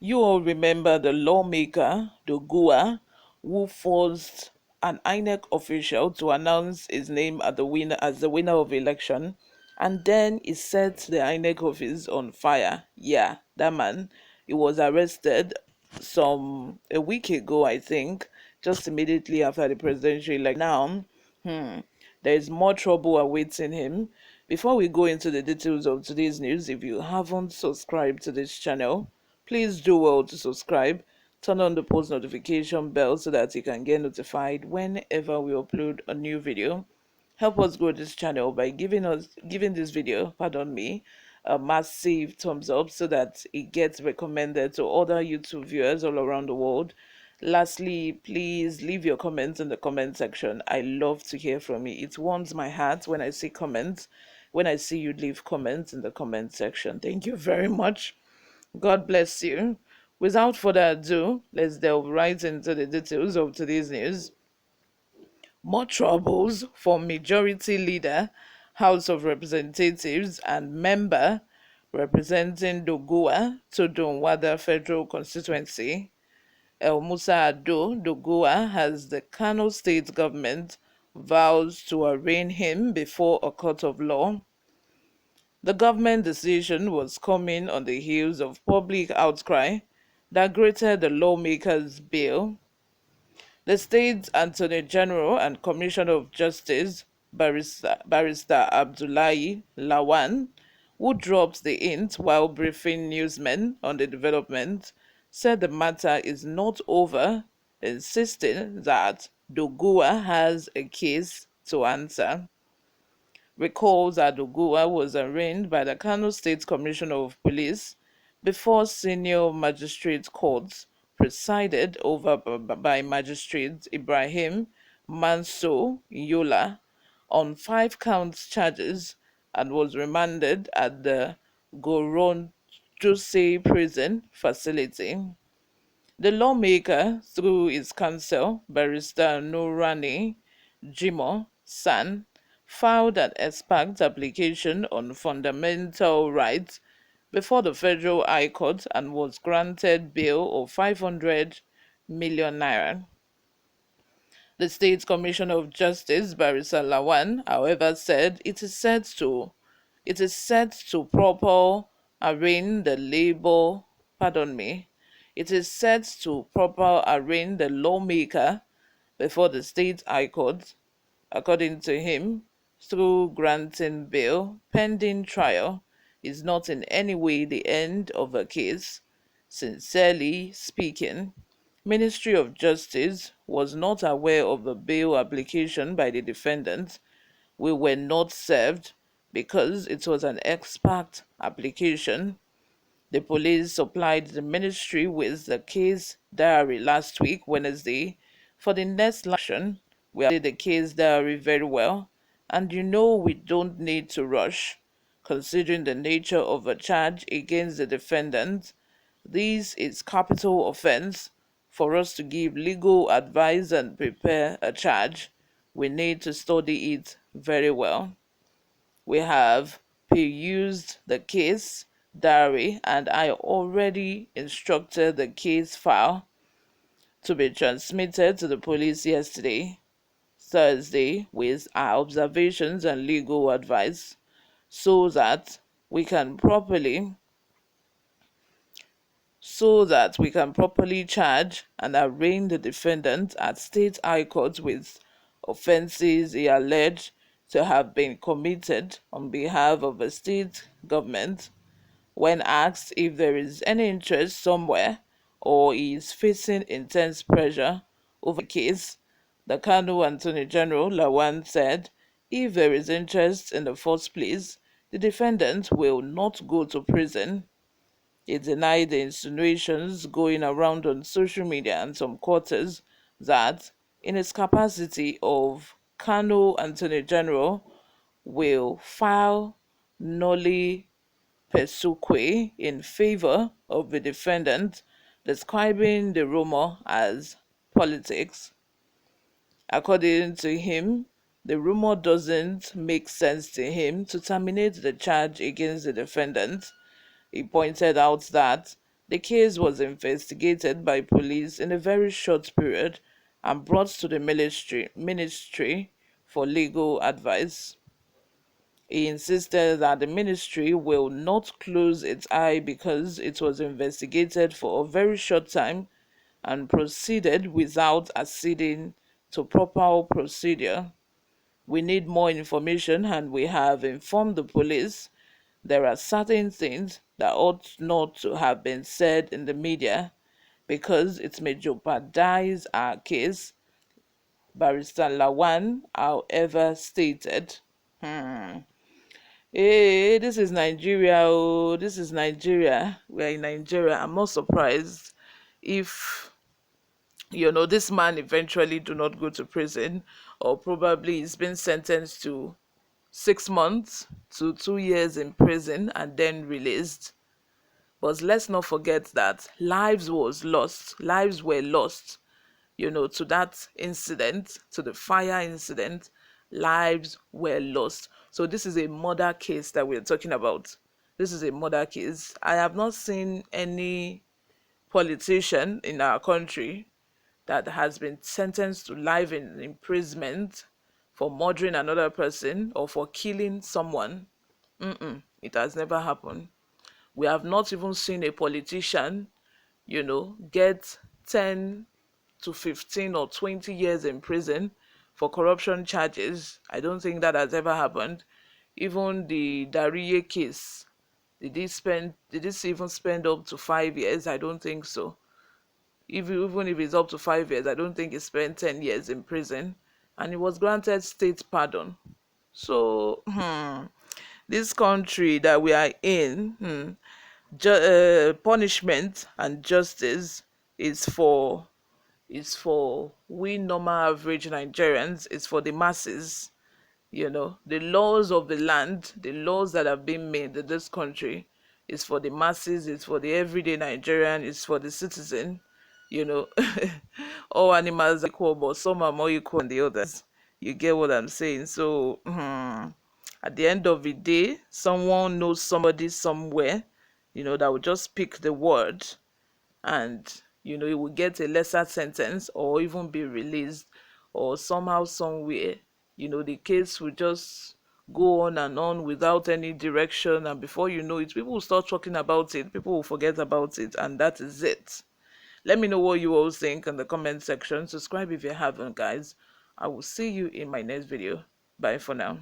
You all remember the lawmaker, Doguwa, who forced an INEC official to announce his name as the winner of election, and then he set the INEC office on fire. Yeah, that man. He was arrested a week ago, I think, just immediately after the presidential election. Now, there is more trouble awaiting him. Before we go into the details of today's news, if you haven't subscribed to this channel, please do well to subscribe, turn on the post notification bell so that you can get notified whenever we upload a new video. Help us grow this channel by giving this video, pardon me, a massive thumbs up so that it gets recommended to other YouTube viewers all around the world. Lastly, please leave your comments in the comment section. I love to hear from you. It warms my heart when I see comments, when I see you leave comments in the comment section. Thank you very much. God bless you. Without further ado, let's delve right into the details of today's news. More troubles for Majority Leader, House of Representatives, and member representing Doguwa to Donwada Federal Constituency. El Musa Ado Doguwa has the Kano State government vows to arraign him before a court of law. The government decision was coming on the heels of public outcry that greeted the lawmakers' bill. The state Attorney General and Commissioner of Justice, Barrister Abdullahi Lawan, who dropped the hint while briefing newsmen on the development, said the matter is not over, insisting that Doguwa has a case to answer. Recalls that Doguwa was arraigned by the Kano State Commissioner of Police before senior magistrate courts presided over by Magistrate Ibrahim Manso Yola on 5 counts charges and was remanded at the Goron Jose prison facility. The lawmaker, through his counsel, Barrister Nurani Jimo San, filed an expat application on fundamental rights before the Federal High Court and was granted bail of 500 million naira. The State Commissioner of Justice, Barrister Lawan, however, said it is set to proper arraign the labor, pardon me, it is set to proper arraign the lawmaker before the State High Court, according to him, through granting bail pending trial is not in any way the end of a case. Sincerely speaking, Ministry of Justice was not aware of the bail application by the defendant. We were not served because it was an expat application. The police supplied the ministry with the case diary last week, Wednesday, for the next action. We have the case diary very well, and we don't need to rush. Considering the nature of a charge against the defendant, this is capital offense. For us to give legal advice and prepare a charge, we need to study it very well. We have perused the case diary and I already instructed the case file to be transmitted to the police yesterday, Thursday, with our observations and legal advice so that we can properly charge and arraign the defendant at state high court with offences he alleged to have been committed on behalf of a state government. When asked if there is any interest somewhere or he is facing intense pressure over the case, the Kano Attorney General Lawan said if there is interest in the first place, the defendant will not go to prison. He denied the insinuations going around on social media and some quarters that, in his capacity of Kano Attorney General, will file nolli prosequi in favor of the defendant, describing the rumor as politics. According to him, the rumor doesn't make sense to him to terminate the charge against the defendant. He pointed out that The case was investigated by police in a very short period and brought to the ministry for legal advice. He insisted that the ministry will not close its eye because it was investigated for a very short time and proceeded without acceding to proper procedure. We need more information, and we have informed the police there are certain things that ought not to have been said in the media because it may jeopardize our case, Barrister Lawan, however, stated. Hey, this is Nigeria. Oh, this is Nigeria. We're in Nigeria. I'm not surprised if this man eventually do not go to prison, or probably he's been sentenced to 6 months to 2 years in prison and then released. But let's not forget that lives were lost, to that incident, to the fire incident. Lives were lost. So this is a murder case that we're talking about. This is a murder case. I have not seen any politician in our country that has been sentenced to life in imprisonment for murdering another person or for killing someone. It has never happened. We have not even seen a politician, get 10 to 15 or 20 years in prison for corruption charges. I don't think that has ever happened. Even the Dariye case, did this even spend up to 5 years? I don't think so. Even if it's up to 5 years, I don't think he spent 10 years in prison, and he was granted state pardon. So this country that we are in, punishment and justice is for we normal average Nigerians. It's for the masses. The laws of the land, the laws that have been made in this country, is for the masses. It's for the everyday Nigerian. It's for the citizen. you know all animals are equal, but some are more equal than the others. You get what I'm saying? So at the end of the day, someone knows somebody somewhere, that will just pick the word, and he will get a lesser sentence or even be released, or somehow somewhere, the case will just go on and on without any direction, and before you know it, people will start talking about it, people will forget about it, and that is it. Let me know what you all think in the comment section. Subscribe if you haven't, guys. I will see you in my next video. Bye for now.